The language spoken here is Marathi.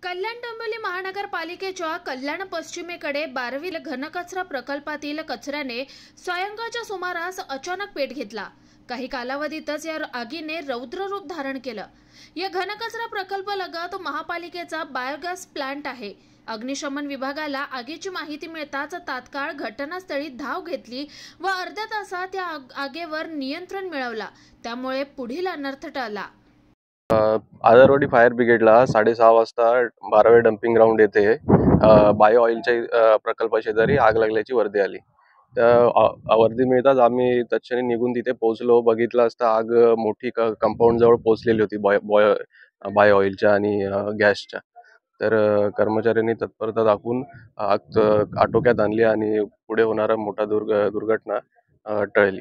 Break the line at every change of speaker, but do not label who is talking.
कल्याण डोंबिवली महानगरपालिकेच्या कल्याण पश्चिमेकडे 12वी घनकचरा प्रकल्पातील कचऱ्याने सायंकाळच्या सुमारास अचानक पेट घेतला। काही कालावधीतच या आगीने रौद्र रूप धारण केलं। या घनकचरा प्रकल्पालगत महापालिकेचा बायोगॅस प्लांट आहे। अग्निशमन विभागाला आगीची माहिती मिळताच तात्काळ घटनास्थळी धाव घेतली व अर्ध्या तासात या आगीवर नियंत्रण मिळवला। त्यामुळे पुढील अनर्थ टळला।
आदरवाडी फायर ब्रिगेडला 6:30 वाजता 12वे डम्पिंग ग्राउंड येथे बायो ऑइलच्या प्रकल्पा शेजारी आग लागल्याची वर्दी आली। त्या वर्दी मिळताच आम्ही तत्क्षणी निघून तिथे पोहोचलो। बघितलं असता आग मोठी कंपाऊंड जवळ पोहोचलेली होती बायो ऑइलच्या आणि गॅसच्या। तर कर्मचाऱ्यांनी तत्परता दाखवून आग आटोक्यात आणली आणि पुढे होणारा मोठा दुर्घटना टळली।